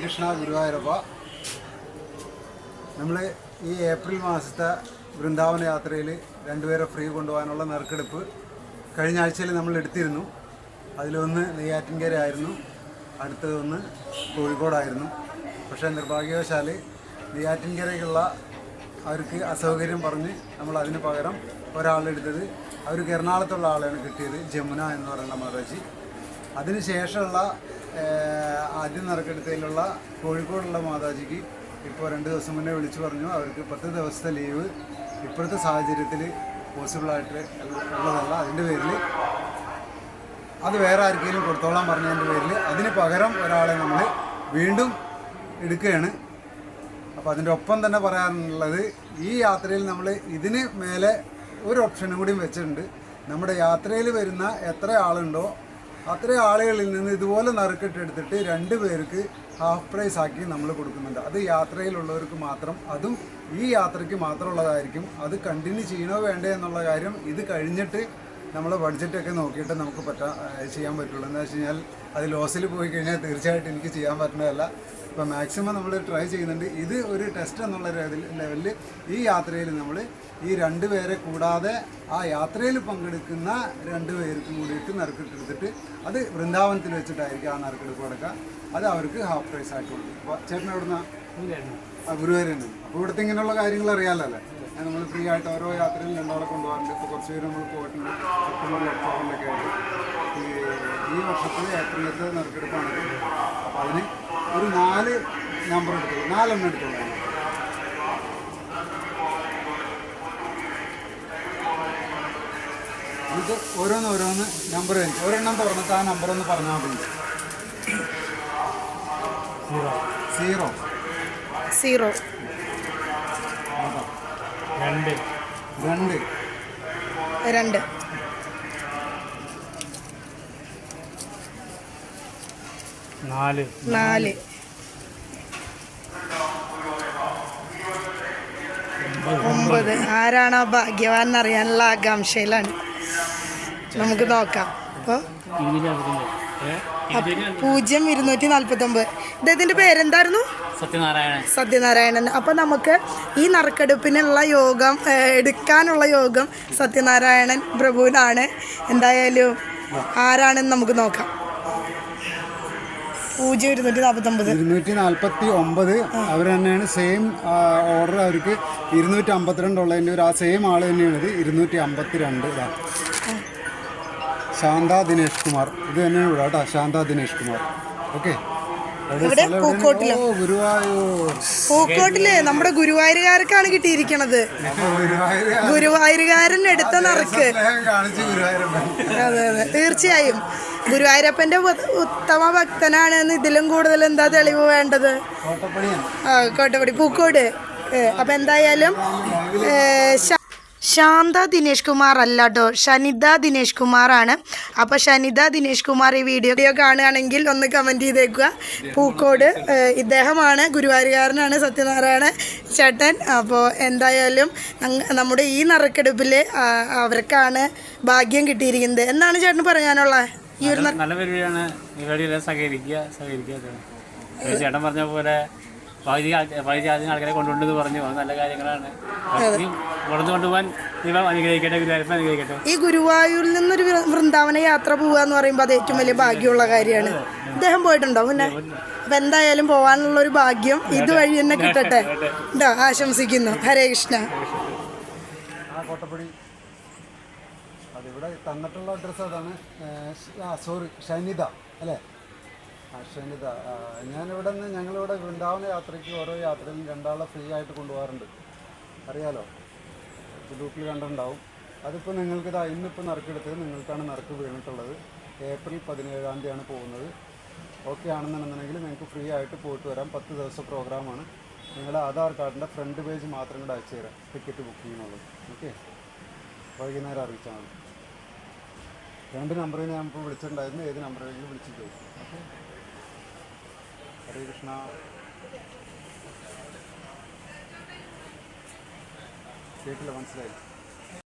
കൃഷ്ണ ഗുരുവായൂരപ്പ. നമ്മൾ ഈ ഏപ്രിൽ മാസത്തെ വൃന്ദാവന യാത്രയിൽ രണ്ടുപേരെ ഫ്രീ കൊണ്ടുപോകാനുള്ള നറുക്കെടുപ്പ് കഴിഞ്ഞ ആഴ്ചയിൽ നമ്മൾ എടുത്തിരുന്നു. അതിലൊന്ന് നെയ്യാറ്റിൻകര ആയിരുന്നു, അടുത്തതൊന്ന് കോഴിക്കോടായിരുന്നു. പക്ഷേ നിർഭാഗ്യവശാൽ നെയ്യാറ്റിൻകരയ്ക്കുള്ള അവർക്ക് അസൗകര്യം പറഞ്ഞ് നമ്മൾ അതിന് പകരം ഒരാളെടുത്തത് അവർക്ക് എറണാകുളത്തുള്ള ആളെയാണ് കിട്ടിയത്, ജമുന എന്ന് പറയുന്ന മാതാജി. അതിനുശേഷമുള്ള ആദ്യം നറുക്കെടുത്തതിലുള്ള കോഴിക്കോടുള്ള മാതാജിക്ക് ഇപ്പോൾ 2 ദിവസം മുന്നേ വിളിച്ചു പറഞ്ഞു അവർക്ക് 10 ദിവസത്തെ ലീവ് ഇപ്പോഴത്തെ സാഹചര്യത്തിൽ പോസിബിളായിട്ട് ഉള്ളതല്ല. അതിൻ്റെ പേരിൽ അത് വേറെ ആർക്കെങ്കിലും കൊടുത്തോളാൻ പറഞ്ഞതിൻ്റെ പേരിൽ അതിന് പകരം ഒരാളെ നമ്മൾ വീണ്ടും എടുക്കുകയാണ്. അപ്പോൾ അതിൻ്റെ ഒപ്പം തന്നെ പറയാനുള്ളത്, ഈ യാത്രയിൽ നമ്മൾ ഇതിന് മേലെ ഒരു ഓപ്ഷനും കൂടിയും വെച്ചിട്ടുണ്ട്. നമ്മുടെ യാത്രയിൽ വരുന്ന എത്ര ആളുണ്ടോ അത്രയും ആളുകളിൽ നിന്ന് ഇതുപോലെ നറുക്കിട്ടെടുത്തിട്ട് 2 പേർക്ക് ഹാഫ് പ്രൈസ് ആക്കി നമ്മൾ കൊടുക്കുന്നുണ്ട്. അത് യാത്രയിലുള്ളവർക്ക് മാത്രം, അതും ഈ യാത്രയ്ക്ക് മാത്രമുള്ളതായിരിക്കും. അത് കണ്ടിന്യൂ ചെയ്യണോ വേണ്ടേ എന്നുള്ള കാര്യം ഇത് കഴിഞ്ഞിട്ട് നമ്മൾ ബഡ്ജറ്റൊക്കെ നോക്കിയിട്ട് നമുക്ക് ചെയ്യാൻ പറ്റുള്ളൂ. എന്താ വെച്ച് കഴിഞ്ഞാൽ അത് ലോസിൽ പോയി കഴിഞ്ഞാൽ തീർച്ചയായിട്ടും എനിക്ക് ചെയ്യാൻ പറ്റുന്നതല്ല. ഇപ്പോൾ മാക്സിമം നമ്മൾ ട്രൈ ചെയ്യുന്നുണ്ട്. ഇത് ഒരു ടെസ്റ്റ് എന്നുള്ള ലെവലിൽ ഈ യാത്രയിൽ നമ്മൾ ഈ 2 പേരെ കൂടാതെ ആ യാത്രയിൽ പങ്കെടുക്കുന്ന 2 പേർക്കും കൂടിയിട്ട് നറുക്കെടുത്തിട്ട് അത് വൃന്ദാവനത്തിൽ വെച്ചിട്ടായിരിക്കും ആ നറുക്കെടുപ്പ് കൊടുക്കുക. അത് അവർക്ക് ഹാഫ് പ്രൈസ് ആയിട്ട് കൊടുക്കും. അപ്പോൾ ചേട്ടൻ എവിടുന്ന ഗുരുവായൂരുണ്ട്. അപ്പോൾ ഇവിടുത്തെ ഇങ്ങനെയുള്ള കാര്യങ്ങൾ അറിയാമല്ലോ അല്ലേ. നമ്മൾ ഫ്രീ ആയിട്ട് ഓരോ യാത്രയിൽ 2 ആളെ കൊണ്ടുപോകാറുണ്ട്. ഇപ്പോൾ കുറച്ച് പേര് നമ്മൾ പോയിട്ടുണ്ട് സെപ്റ്റംബറിൽ ഒക്ടോബറിലൊക്കെ ആയിട്ട്. ഈ വർഷത്തിൽ ഏപ്രിലത്തെ നറുക്കെടുപ്പാണ്. അപ്പോൾ അതിന് ഒരു 4 നമ്പർ എടുത്തുള്ളൂ, 4 എണ്ണം എടുത്തുള്ളൂ. ഇത് ഓരോന്ന് നമ്പർ കഴിഞ്ഞു ഒരെണ്ണം തുറന്നിട്ട് ആ നമ്പർ ഒന്ന് പറഞ്ഞാൽ മതി. 0 0 2 2 2 4 4 9. ആരാണ് ആ ഭാഗ്യവാൻ എന്നറിയാനുള്ള ആകാംക്ഷയിലാണ്. നമുക്ക് നോക്കാം. അപ്പോൾ 0249. ഇദ്ദേഹത്തിൻ്റെ പേരെന്തായിരുന്നു? സത്യനാരായണൻ. അപ്പം നമുക്ക് ഈ നറുക്കെടുപ്പിനുള്ള യോഗം എടുക്കാനുള്ള യോഗം സത്യനാരായണൻ പ്രഭുവിനാണ്. എന്തായാലും ആരാണെന്ന് നമുക്ക് നോക്കാം. 249 അവർ തന്നെയാണ്. സെയിം ഓർഡർ അവർക്ക് 252 ഉള്ളതിൻ്റെ ഒരു ആ സെയിം ആൾ തന്നെയാണ്. ഇത് 252. ശാന്ത ദിനേഷ് കുമാർ. ഇത് തന്നെയാണ് ഇവിടെ കേട്ടോ, ശാന്ത ദിനേഷ് കുമാർ. ഓക്കെ. പൂക്കോട്ടില് നമ്മുടെ ഗുരുവായൂരുകാർക്കാണ് കിട്ടിയിരിക്കണത്. ഗുരുവായൂരുകാരൻ എടുത്ത നറുക്ക്. അതെ അതെ, തീർച്ചയായും ഗുരുവായൂരപ്പന്റെ ഉത്തമ ഭക്തനാണ് എന്ന് ഇതിലും കൂടുതൽ എന്താ തെളിവ് വേണ്ടത്? കോട്ടപ്പടി പൂക്കോട്. അപ്പൊ എന്തായാലും ശാന്ത ദിനേഷ് കുമാർ അല്ല കേട്ടോ, ഷനിത ദിനേഷ് കുമാറാണ്. അപ്പോൾ ഷനിത ദിനേഷ് കുമാർ ഈ വീഡിയോ കാണുകയാണെങ്കിൽ ഒന്ന് കമൻറ്റ് ചെയ്തേക്കുക. പൂക്കോട് ഇദ്ദേഹമാണ്, ഗുരുവായൂരുകാരനാണ് സത്യനാരായണ ചേട്ടൻ. അപ്പോൾ എന്തായാലും നമ്മുടെ ഈ നറുക്കെടുപ്പിൽ അവർക്കാണ് ഭാഗ്യം കിട്ടിയിരിക്കുന്നത്. എന്താണ് ചേട്ടന് പറയാനുള്ളത്? ഈ ഒരു നല്ല പരിപാടിയാണ്. സഹകരിക്കുക. ചേട്ടൻ പറഞ്ഞ പോലെ പകുതി ആൾക്കാരെ കൊണ്ടുകൊണ്ടെന്ന് പറഞ്ഞു. നല്ല കാര്യങ്ങളാണ്. കൊണ്ടുപോകാൻ അനുഗ്രഹിക്കട്ടെ. ഈ ഗുരുവായൂരിൽ നിന്നൊരു വൃന്ദാവന യാത്ര പോവുക എന്ന് പറയുമ്പോൾ അത് ഏറ്റവും വലിയ ഭാഗ്യമുള്ള കാര്യമാണ്. അദ്ദേഹം പോയിട്ടുണ്ടോ പിന്നെ? അപ്പം എന്തായാലും പോകാനുള്ള ഒരു ഭാഗ്യം ഇതുവഴി തന്നെ കിട്ടട്ടെ. എന്താ ആശംസിക്കുന്നു. ഹരേ കൃഷ്ണ. അതിവിടെ തന്നിട്ടുള്ള അഡ്രസ്സ് അതാണ്. സോറി, ഷനിത അല്ലേ? ഷനിത. ഞാനിവിടെ നിന്ന് ഞങ്ങളിവിടെ വൃന്ദാവന യാത്രയ്ക്ക് ഓരോ യാത്രയിലും 2 ആളെ ഫ്രീ ആയിട്ട് കൊണ്ടുപോകാറുണ്ട്. അറിയാലോ, ഗ്രൂപ്പിൽ കണ്ടിട്ടുണ്ടാവും. അതിപ്പോൾ നിങ്ങൾക്ക് ഇന്നിപ്പോൾ നറുക്കെടുത്തത് നിങ്ങൾക്കാണ് നറുക്ക് വീണിട്ടുള്ളത്. ഏപ്രിൽ 17-ാം തീയതിയാണ് പോകുന്നത്. ഓക്കെ ആണെന്നുണ്ടെങ്കിൽ നിങ്ങൾക്ക് ഫ്രീ ആയിട്ട് പോയിട്ട് വരാം. 10 ദിവസത്തെ പ്രോഗ്രാമാണ്. നിങ്ങളുടെ ആധാർ കാർഡിൻ്റെ ഫ്രണ്ട് പേജ് മാത്രം കൂടെ അയച്ചു തരാം, ടിക്കറ്റ് ബുക്ക് ചെയ്യുന്നുള്ളൂ. ഓക്കെ, വൈകുന്നേരം അറിയിച്ചാൽ മതി. 2 നമ്പറിൽ ഞാൻ ഇപ്പോൾ വിളിച്ചിട്ടുണ്ടായിരുന്നു. ഏത് നമ്പറിലെങ്കിലും വിളിച്ചിട്ട് വരും. ഓക്കെ. ഹരേ കൃഷ്ണ. കേട്ടില്ല, മനസ്സിലായി.